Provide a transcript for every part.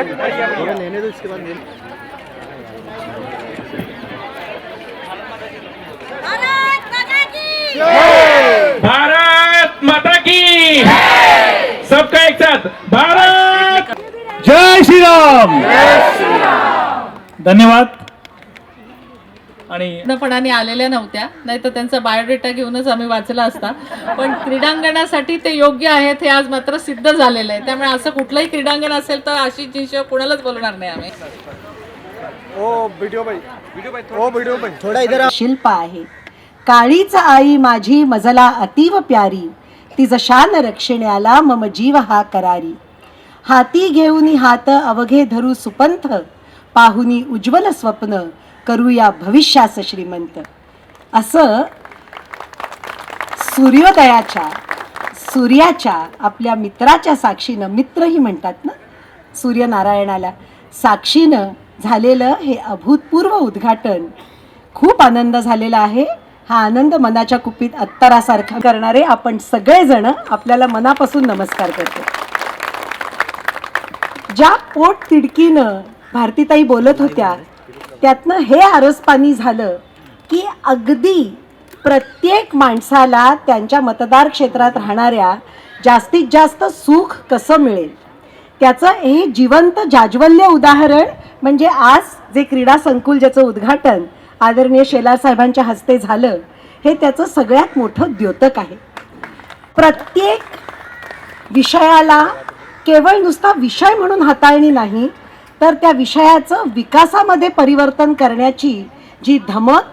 लेने दो, इसके बाद भारत माता की सबका एक साथ भारत जय श्री राम। धन्यवाद. आणि पूर्णपणाने आलेल्या नव्हत्या, नाही तर त्यांचा बायोडेटा घेऊनच आम्ही वाचला असता. पण क्रीडांगणासाठी ते योग्य आहेत हे आज मात्र सिद्ध झालेलं आहे. त्यामुळे असं कुठलंही क्रीडांगण असेल तर आशिष जींशिवाय कोणालाच बोलणार नाही आम्ही. थोड़ा इधर शिल्प आहे काळीच आई माझी मजला अतीव प्यारी तिज शान रक्षण्याला मम जीव हा करारी हाती घेऊनी हात अवघे धरू सुपंथ पाहुनी उज्ज्वल स्वप्न करूया भविष्यास श्रीमंत. असं सूर्याच्या आपल्या मित्राच्या साक्षीनं, मित्रही म्हणतात ना सूर्यनारायणाला, साक्षीनं झालेलं हे अभूतपूर्व उद्घाटन खूप आनंद झालेला आहे. हा आनंद मनाच्या कुपीत अत्तरासारखा करणारे आपण सगळेजण आपल्याला मनापासून नमस्कार करतो. ज्या पोट तिडकीनं भारतीताई बोलत होत्या त्यातनं हे आरसपानी झालं की अगदी प्रत्येक माणसाला त्यांच्या मतदार क्षेत्रात राहणाऱ्या जास्तीत जास्त सुख कसं मिळेल त्याचं हे जिवंत जाज्वल्य उदाहरण म्हणजे आज जे क्रीडा संकुल ज्याचं उद्घाटन आदरणीय शेलार साहेबांच्या हस्ते झालं हे त्याचं सगळ्यात मोठं द्योतक आहे. प्रत्येक विषयाला केवळ नुसता विषय म्हणून हाताळणी नाही तर त्या विषयाचं विकासामध्ये परिवर्तन करण्याची जी धमक,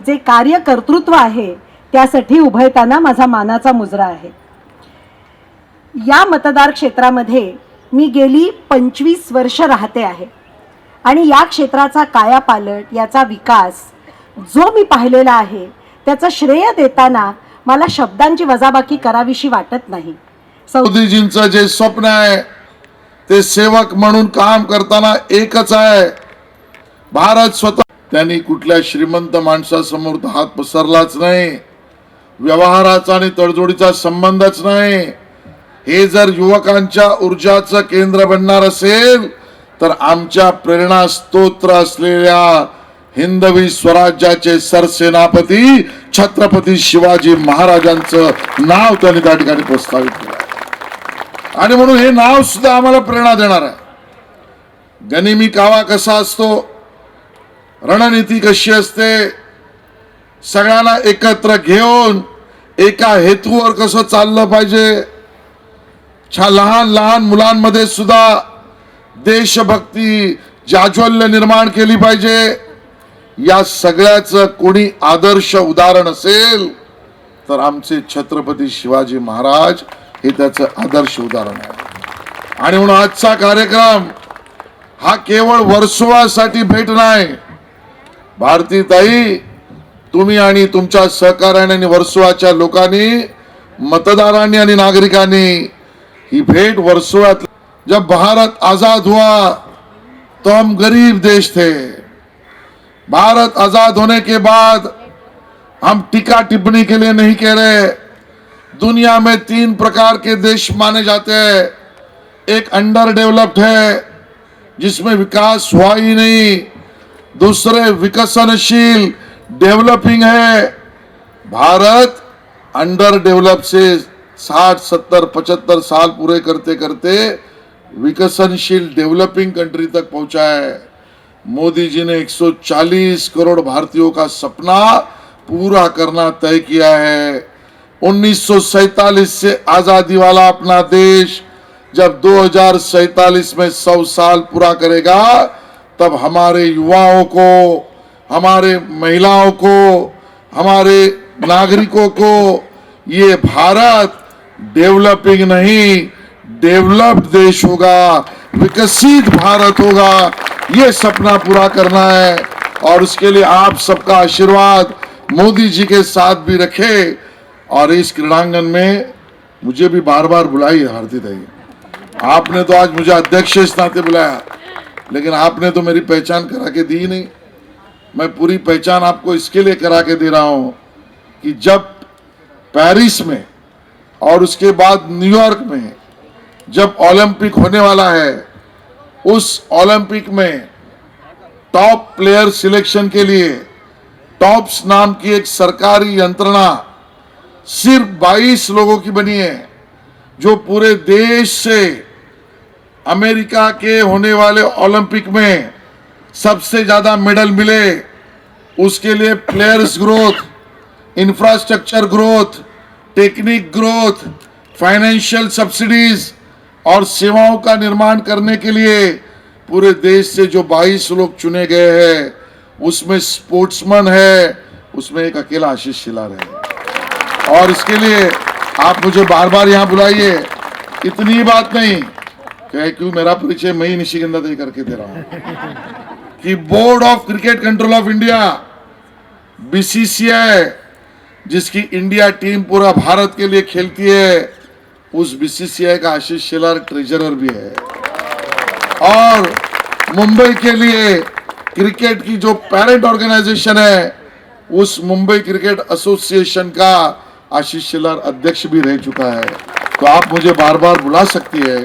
जे कार्यकर्तृत्व आहे त्यासाठी उभयताना माझा मानाचा मुजरा आहे. या मतदार क्षेत्रामध्ये मी गेली 25 वर्ष राहते आहे आणि या क्षेत्राचा कायापालट, याचा विकास जो मी पाहिलेला आहे त्याचं श्रेय देताना मला शब्दांची वजाबाकी करावीशी वाटत नाही. मोदीजींचं जे स्वप्न आहे ते सेवक म्हणून काम करताना एकच आहे. भारत स्वतः त्यांनी कुठल्या श्रीमंत माणसासमोर हात पसरलाच नाही, व्यवहाराचा आणि तडजोडीचा संबंधच नाही. हे जर युवकांच्या ऊर्जाचं केंद्र बनणार असेल तर आमच्या प्रेरणा स्तोत्र असलेल्या हिंदवी स्वराज्याचे सरसेनापती छत्रपती शिवाजी महाराजांचं नाव त्यांनी त्या ठिकाणी प्रस्तावित केलं आणि म्हणून हे नाव सुद्धा आम्हाला प्रेरणा देणार आहे. गनिमी कावा कसा असतो, रणनीती कशी असते, सगळ्यांना एकत्र घेऊन एका हेतूवर कसं चाललं पाहिजे, लहान लहान मुलांमध्ये सुद्धा देशभक्ती जाज्वल्य निर्माण केली पाहिजे. या सगळ्याचं कोणी आदर्श उदाहरण असेल तर आमचे छत्रपती शिवाजी महाराज हे त्याचं आदर्श उदाहरण आहे. आणि म्हणून आजचा कार्यक्रम हा केवळ वर्सोवासाठी भेट नाही. भारतीताई, तुम्ही आणि तुमच्या सहकार्याने आणि वर्सोवाच्या लोकांनी, मतदारांनी आणि नागरिकांनी ही भेट वर्सोवात. जब भारत आजाद हुआ तो हम गरीब देश थे. भारत आजाद होने के बाद हम टीका टिप्पणी के लिए नहीं कह रहे. दुनिया में 3 प्रकार के देश माने जाते हैं. एक अंडर डेवलप्ड है जिसमें विकास हुआ ही नहीं, दूसरे विकसनशील डेवलपिंग है. भारत अंडर डेवलप से 60, 70, 75 साल पूरे करते करते विकसनशील डेवलपिंग कंट्री तक पहुंचा है. मोदी जी ने 140 करोड़ भारतीयों का सपना पूरा करना तय किया है. 1947 से आजादी वाला अपना देश जब 2047 में 100 साल पूरा करेगा तब हमारे युवाओं को, हमारे महिलाओं को, हमारे नागरिकों को ये भारत डेवलपिंग नहीं डेवलप्ड देश होगा, विकसित भारत होगा. ये सपना पूरा करना है और उसके लिए आप सबका आशीर्वाद मोदी जी के साथ भी रखे. और इस क्रीड़ांगन में मुझे भी बार बार बुलाई भारतीताई. आपने तो आज मुझे अध्यक्ष इस नाते बुलाया, लेकिन आपने तो मेरी पहचान करा के दी नहीं. मैं पूरी पहचान आपको इसके लिए करा के दे रहा हूं कि जब पेरिस में और उसके बाद न्यूयॉर्क में जब ओलंपिक होने वाला है उस ओलंपिक में टॉप प्लेयर सिलेक्शन के लिए टॉप्स नाम की एक सरकारी यंत्रणा सिर्फ 22 लोगों की बनी है, जो पूरे देश से अमेरिका के होने वाले ओलंपिक में सबसे ज्यादा मेडल मिले, उसके लिए players growth, infrastructure growth, technique growth, financial subsidies और सेवाओं का निर्माण करने के लिए पूरे देश से जो 22 लोग चुने गए हैं, उसमें स्पोर्ट्समैन है, उसमें एक अकेला आशीष शिलार है। और इसके लिए आप मुझे बार बार यहां बुलाइए, इतनी बात नहीं क्यों मेरा परिचय मैं ही निशिगंधा दे करके दे रहा हूं कि board of cricket control of India BCCI, जिसकी इंडिया टीम पूरा भारत के लिए खेलती है, उस बीसीसीआई का आशीष शेलार ट्रेजरर भी है। और मुंबई के लिए क्रिकेट की जो पेरेंट ऑर्गेनाइजेशन है, उस मुंबई क्रिकेट एसोसिएशन का आशीष शेलार अध्यक्ष भी रह चुका है। तो आप मुझे बार बार बुला सकती है,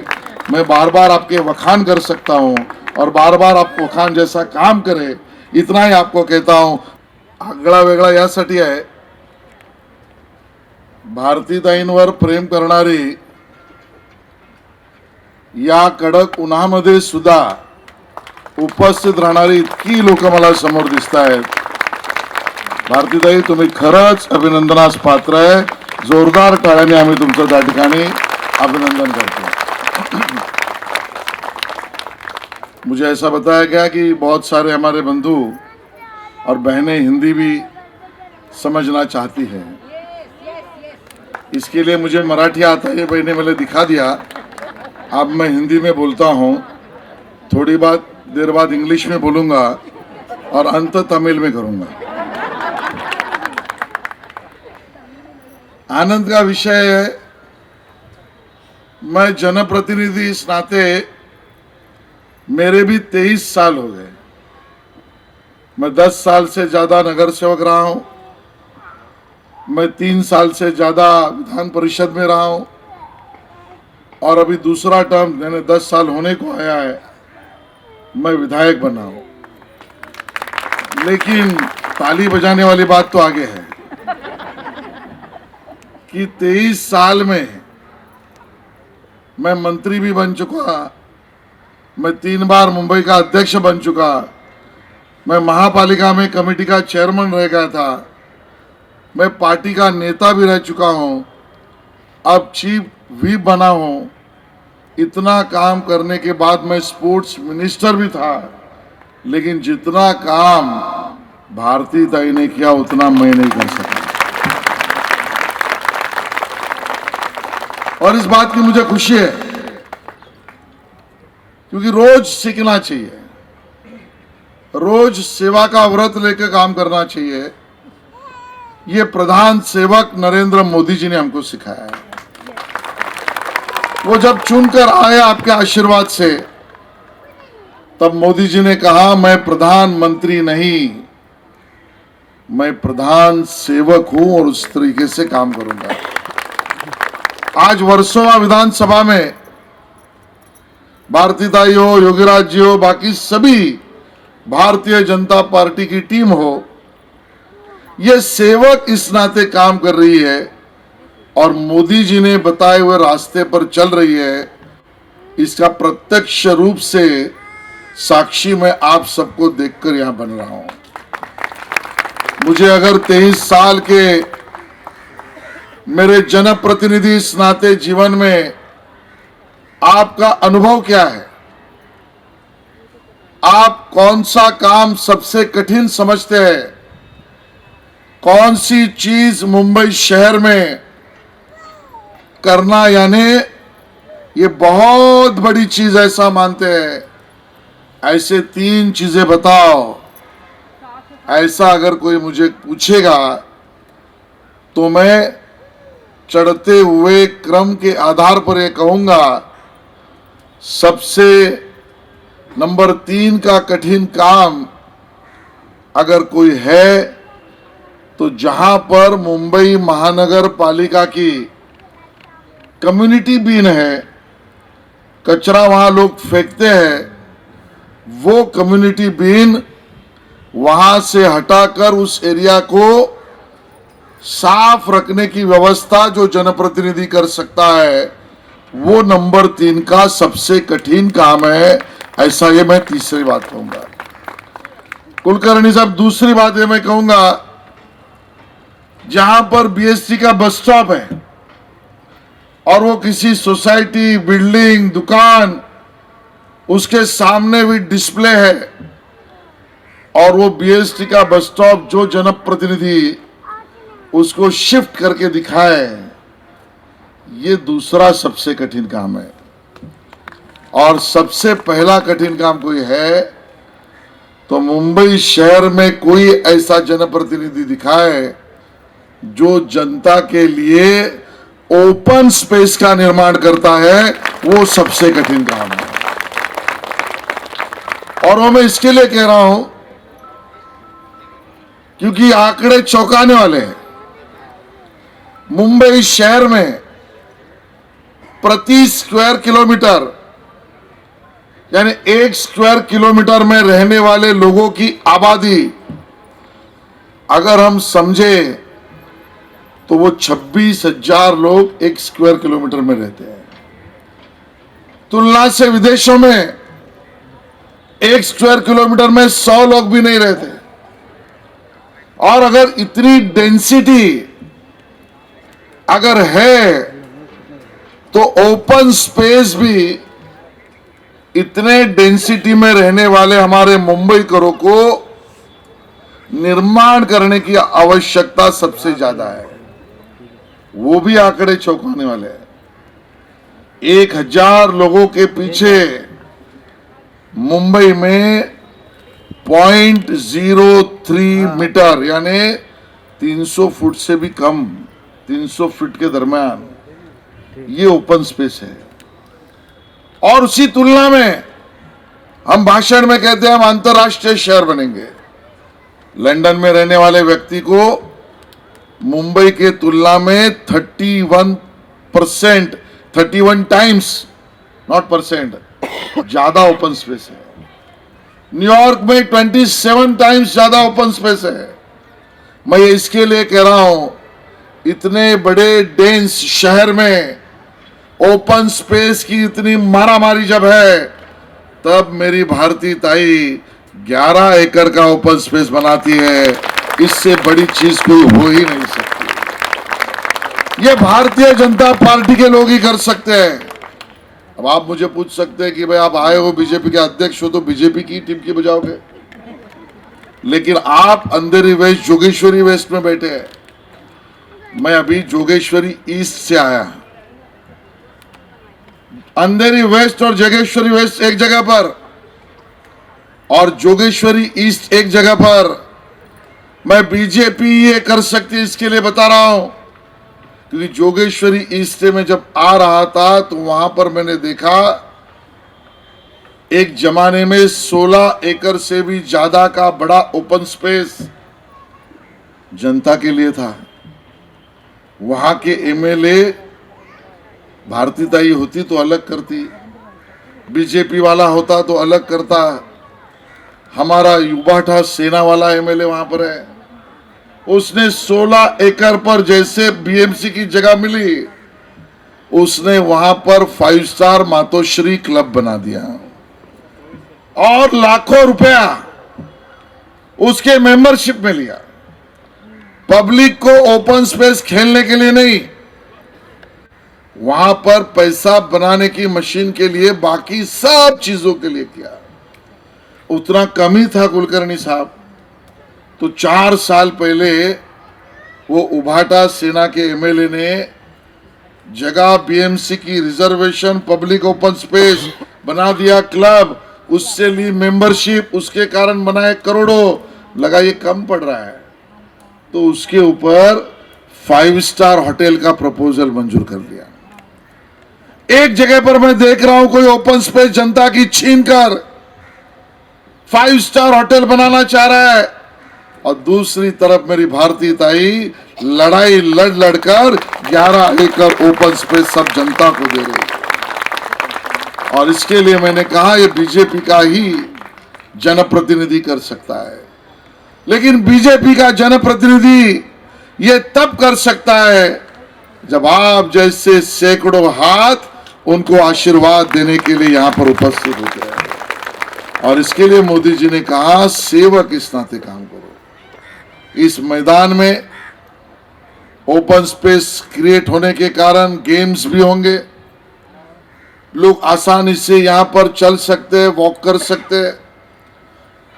मैं बार बार आपके वखान कर सकता हूं और बार बार आप वखान जैसा काम करे, इतना ही आपको कहता हूं। आगळा वेगळा यासाठी आहे, भारतीताईंवर प्रेम करणारी या कडक उन्हामध्ये सुद्धा उपस्थित राहणारी इतकी लोक मला समोर दिसत आहेत। भारतीताई, तुम्ही खरंच अभिनंदनास पात्र आहे। जोरदार टाळ्याने आम्ही तुमचं त्या ठिकाणी अभिनंदन करतो। मुझे ऐसा बताया गया कि बहुत सारे हमारे बंधु और बहनें हिंदी भी समझना चाहती हैं, इसके लिए मुझे मराठी आता है, ये भाई ने मैंने दिखा दिया। अब मैं हिंदी में बोलता हूँ, थोड़ी देर बाद इंग्लिश में बोलूंगा और अंत तमिल में करूंगा। आनंद का विषय है, मैं जनप्रतिनिधि इस नाते मेरे भी 23 साल हो गए। मैं 10 साल से ज्यादा नगर सेवक रहा हूं, मैं 3 साल से ज्यादा विधान परिषद में रहा हूं और अभी दूसरा टर्म यानी 10 साल होने को आया है, मैं विधायक बना हूं। लेकिन ताली बजाने वाली बात तो आगे है कि 23 साल में मैं मंत्री भी बन चुका, मैं 3 बार मुंबई का अध्यक्ष बन चुका, मैं महापालिका में कमेटी का चेयरमैन रह गया था, मैं पार्टी का नेता भी रह चुका हूं, अब चीफ व्हिप बना हूं। इतना काम करने के बाद मैं स्पोर्ट्स मिनिस्टर भी था, लेकिन जितना काम भारतीताई ने किया उतना मैं नहीं कर सका। और इस बात की मुझे खुशी है, क्योंकि रोज सीखना चाहिए, रोज सेवा का व्रत लेकर काम करना चाहिए। ये प्रधान सेवक नरेंद्र मोदी जी ने हमको सिखाया है। वो जब चुनकर आए आपके आशीर्वाद से, तब मोदी जी ने कहा, मैं प्रधानमंत्री नहीं, मैं प्रधान सेवक हूं और उस तरीके से काम करूंगा। आज वर्सोवा विधानसभा में भारतीताई हो, योगीराज जी हो, बाकी सभी भारतीय जनता पार्टी की टीम हो, ये सेवक इस नाते काम कर रही है और मोदी जी ने बताए हुए रास्ते पर चल रही है। इसका प्रत्यक्ष रूप से साक्षी मैं आप सबको देखकर यहां बन रहा हूं। मुझे अगर 23 साल के मेरे जनप्रतिनिधि इस नाते जीवन में आपका अनुभव क्या है, आप कौन सा काम सबसे कठिन समझते हैं, कौन सी चीज मुंबई शहर में करना यानी ये बहुत बड़ी चीज ऐसा मानते हैं, ऐसे 3 चीजें बताओ। ऐसा अगर कोई मुझे पूछेगा तो मैं चढ़ते हुए क्रम के आधार पर यह कहूंगा, सबसे नंबर 3 का कठिन काम अगर कोई है तो जहां पर मुंबई महानगर पालिका की कम्युनिटी बीन है, कचरा वहां लोग फेंकते हैं, वो कम्युनिटी बीन वहां से हटाकर उस एरिया को साफ रखने की व्यवस्था जो जनप्रतिनिधि कर सकता है, वो नंबर 3 का सबसे कठिन काम है। ऐसा ये मैं तीसरी बात कहूंगा। कुलकर्णी साहब, दूसरी बात ये मैं कहूंगा, जहां पर बीएसटी का बस स्टॉप है और वो किसी सोसाइटी, बिल्डिंग, दुकान, उसके सामने भी डिस्प्ले है और वो बीएसटी का बस स्टॉप जो जनप्रतिनिधि उसको शिफ्ट करके दिखाए, ये दूसरा सबसे कठिन काम है। और सबसे पहला कठिन काम कोई है तो मुंबई शहर में कोई ऐसा जनप्रतिनिधि दिखाए जो जनता के लिए ओपन स्पेस का निर्माण करता है, वो सबसे कठिन काम है। और वो मैं इसके लिए कह रहा हूं क्योंकि आंकड़े चौंकाने वाले हैं। मुंबई शहर में प्रति स्क्वायर किलोमीटर, यानी 1 स्क्वायर किलोमीटर में रहने वाले लोगों की आबादी अगर हम समझे तो वो 26,000 लोग 1 स्क्वायर किलोमीटर में रहते हैं। तुलना से विदेशों में 1 स्क्वायर किलोमीटर में 100 लोग भी नहीं रहते। और अगर इतनी डेंसिटी अगर है तो ओपन स्पेस भी इतने डेंसिटी में रहने वाले हमारे मुंबईकरों को निर्माण करने की आवश्यकता सबसे ज्यादा है। वो भी आंकड़े चौंकाने वाले हैं। 1000 लोगों के पीछे मुंबई में 0.03 मीटर, यानी 300 फुट से भी कम, 300 फीट के दरमियान ये ओपन स्पेस है। और उसी तुलना में हम भाषण में कहते हैं हम अंतर्राष्ट्रीय शहर बनेंगे। लंदन में रहने वाले व्यक्ति को मुंबई के तुलना में 31 टाइम्स, नॉट परसेंट, ज्यादा ओपन स्पेस है। न्यूयॉर्क में 27 टाइम्स ज्यादा ओपन स्पेस है। मैं ये इसके लिए कह रहा हूं, इतने बड़े डेंस शहर में ओपन स्पेस की इतनी मारामारी जब है, तब मेरी भारती ताई 11 एकड़ का ओपन स्पेस बनाती है। इससे बड़ी चीज कोई हो ही नहीं सकती। ये भारतीय जनता पार्टी के लोग ही कर सकते हैं। अब आप मुझे पूछ सकते हैं कि भाई आप आए हो, बीजेपी के अध्यक्ष हो, तो बीजेपी की टीम की बजाओगे। लेकिन आप अंधेरी वेस्ट, जोगेश्वरी वेस्ट में बैठे हैं। मैं अभी जोगेश्वरी ईस्ट से आया। अंधेरी वेस्ट और जोगेश्वरी वेस्ट एक जगह पर और जोगेश्वरी ईस्ट एक जगह पर। मैं बीजेपी ये कर सकती है इसके लिए बता रहा हूं क्योंकि जोगेश्वरी ईस्ट में जब आ रहा था तो वहां पर मैंने देखा एक जमाने में 16 एकड़ से भी ज्यादा का बड़ा ओपन स्पेस जनता के लिए था। वहां के एमएलए भारती ताई होती तो अलग करती, बीजेपी वाला होता तो अलग करता। हमारा युवाठा सेना वाला एमएलए वहां पर है। उसने 16 एकड़ पर जैसे बीएमसी की जगह मिली, उसने वहां पर 5 स्टार मातोश्री क्लब बना दिया और लाखों रुपया उसके मेंबरशिप में लिया। पब्लिक को ओपन स्पेस खेलने के लिए नहीं, वहां पर पैसा बनाने की मशीन के लिए, बाकी सब चीजों के लिए किया। उतना कम ही था कुलकर्णी साहब। तो 4 साल पहले वो उभाटा सेना के एमएलए ने जगह बीएमसी की रिजर्वेशन, पब्लिक ओपन स्पेस बना दिया, क्लब, उससे ली मेंबरशिप, उसके कारण बनाए करोड़ों। लगा ये कम पड़ रहा है तो उसके ऊपर 5 स्टार होटल का प्रपोजल मंजूर कर लिया। एक जगह पर मैं देख रहा हूं कोई ओपन स्पेस जनता की छीनकर 5 स्टार होटल बनाना चाह रहा है और दूसरी तरफ मेरी भारती ताई लड़ाई लड़कर 11 एकड़ ओपन स्पेस सब जनता को दे रही है। और इसके लिए मैंने कहा ये बीजेपी का ही जनप्रतिनिधि कर सकता है, लेकिन बीजेपी का जनप्रतिनिधि ये तब कर सकता है जब आप जैसे सैकड़ों हाथ उनको आशीर्वाद देने के लिए यहां पर उपस्थित होते हैं। और इसके लिए मोदी जी ने कहा, सेवक इस नाते काम करो। इस मैदान में ओपन स्पेस क्रिएट होने के कारण गेम्स भी होंगे, लोग आसानी से यहां पर चल सकते हैं, वॉक कर सकते हैं।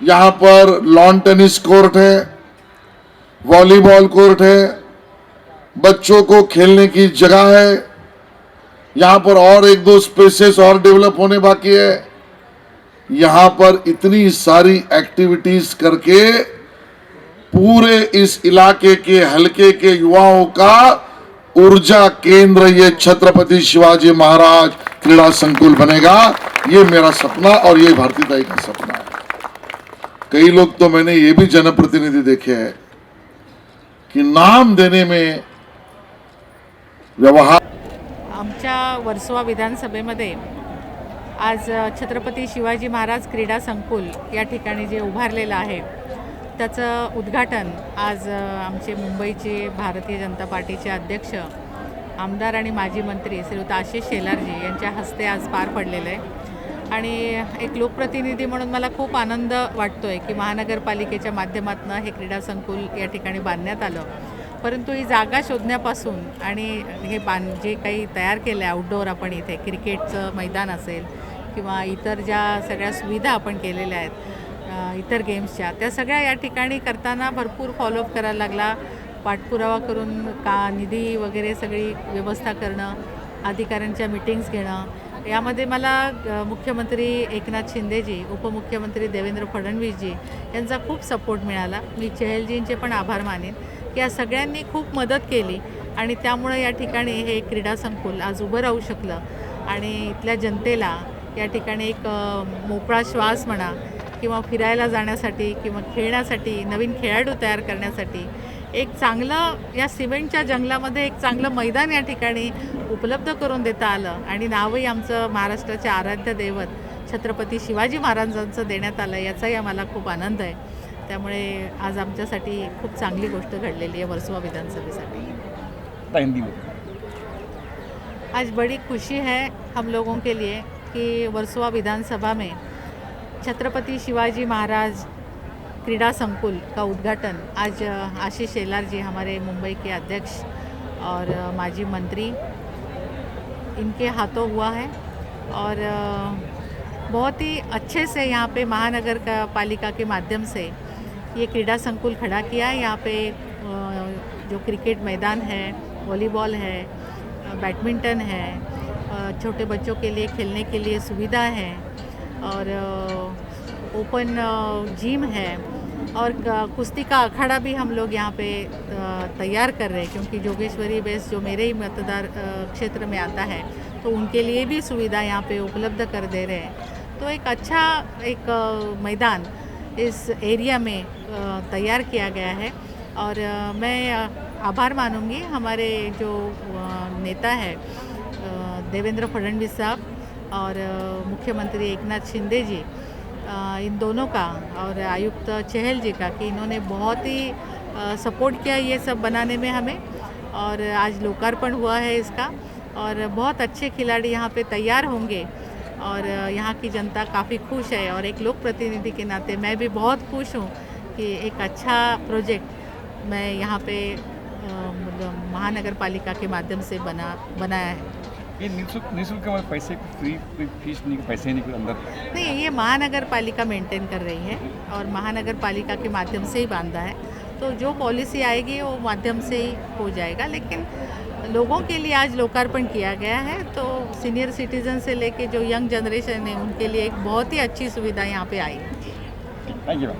यहां पर लॉन टेनिस कोर्ट है, वॉलीबॉल कोर्ट है, बच्चों को खेलने की जगह है। यहां पर और एक दो स्पेसेस और डेवलप होने बाकी है। यहां पर इतनी सारी एक्टिविटीज करके पूरे इस इलाके के हलके के युवाओं का ऊर्जा केंद्र ये छत्रपति शिवाजी महाराज क्रीड़ा संकुल बनेगा। ये मेरा सपना और ये भारतीयता का सपना है। कई लोग तो मैंने ये भी जनप्रतिनिधि देखे हैं कि नाम देने में व्यवहार। आमच्या वर्सोवा विधानसभेमध्ये आज छत्रपती शिवाजी महाराज क्रीडा संकुल या ठिकाणी जे उभारलेलं आहे त्याचं उद्घाटन आज आमचे मुंबईचे भारतीय जनता पार्टीचे अध्यक्ष आमदार आणि माजी मंत्री श्रीयुत आशिष शेलारजी यांच्या हस्ते आज पार पडलेलं आहे। आणि एक लोकप्रतिनिधी म्हणून मला खूप आनंद वाटतो आहे की महानगरपालिकेच्या माध्यमातून हे क्रीडा संकुल या ठिकाणी बांधण्यात आलं। परंतु ही जागा शोधण्यापासून आणि हे जे काही तयार केलं आहे आउटडोअर आपण इथे क्रिकेटचं मैदान असेल किंवा इतर ज्या सगळ्या सुविधा आपण केलेल्या आहेत इतर गेम्सच्या, त्या सगळ्या या ठिकाणी करताना भरपूर फॉलोअप करायला लागला। पाठपुरावा करून निधी वगैरे सगळी व्यवस्था करणं, अधिकाऱ्यांच्या मीटिंग्स घेणं, यामध्ये मला मुख्यमंत्री एकनाथ शिंदेजी, उपमुख्यमंत्री देवेंद्र फडणवीसजी यांचा खूप सपोर्ट मिळाला। मी चहलजींचे पण आभार मानेन की या सगळ्यांनी खूप मदत केली आणि त्यामुळे या ठिकाणी हे क्रीडा संकुल आज उभं राहू शकलं आणि इथल्या जनतेला या ठिकाणी एक मोकळा श्वास म्हणा किंवा फिरायला जाण्यासाठी किंवा खेळण्यासाठी, नवीन खेळाडू तयार करण्यासाठी एक चांगलं या सिमेंटच्या जंगलामध्ये एक चांगलं मैदान या ठिकाणी उपलब्ध करून देता आलं आणि नावही आमचं महाराष्ट्राचे आराध्य दैवत छत्रपती शिवाजी महाराजांचं देण्यात आलं, याचाही आम्हाला खूप आनंद आहे। त्यामुळे आज आमच्यासाठी खूप चांगली गोष्ट घडलेली आहे वर्सोवा विधानसभेसाठी। आज बड़ी खुशी है हम लोगों के लिए कि वर्सोवा विधानसभा में छत्रपति शिवाजी महाराज क्रीड़ा संकुल का उद्घाटन आज आशीष शेलार जी, हमारे मुंबई के अध्यक्ष और माजी मंत्री, इनके हाथों हुआ है। और बहुत ही अच्छे से यहाँ पे महानगर का पालिका के माध्यम से ये क्रीड़ा संकुल खड़ा किया है। यहाँ पे जो क्रिकेट मैदान है, वॉलीबॉल है, बैडमिंटन है, छोटे बच्चों के लिए खेलने के लिए सुविधा है और ओपन जिम है और कुश्ती का अखाड़ा भी हम लोग यहाँ पे तैयार कर रहे हैं, क्योंकि जोगेश्वरी बेस जो मेरे ही मतदार क्षेत्र में आता है तो उनके लिए भी सुविधा यहाँ पे उपलब्ध कर दे रहे हैं। तो एक अच्छा एक मैदान इस एरिया में तैयार किया गया है और मैं आभार मानूंगी हमारे जो नेता है देवेंद्र फडणवीस साहब और मुख्यमंत्री एकनाथ शिंदे जी, इन दोनों का और आयुक्त चहल जी का कि इन्होंने बहुत ही सपोर्ट किया ये सब बनाने में हमें। और आज लोकार्पण हुआ है इसका और बहुत अच्छे खिलाड़ी यहाँ पे तैयार होंगे और यहाँ की जनता काफ़ी खुश है। और एक लोक प्रतिनिधि के नाते मैं भी बहुत खुश हूँ कि एक अच्छा प्रोजेक्ट मैं यहाँ पे महानगर पालिका के माध्यम से बनाया है। ये निःशुल्क पैसे फ्री फीस नहीं, पैसे नहीं अंदर नहीं, ये महानगर पालिका मेंटेन कर रही है और महानगर पालिका के माध्यम से ही बांधा है। तो जो पॉलिसी आएगी वो माध्यम से ही हो जाएगा, लेकिन लोगों के लिए आज लोकार्पण किया गया है। तो सीनियर सिटीजन से लेके जो यंग जनरेशन है उनके लिए एक बहुत ही अच्छी सुविधा यहाँ पे आई है। Thank you.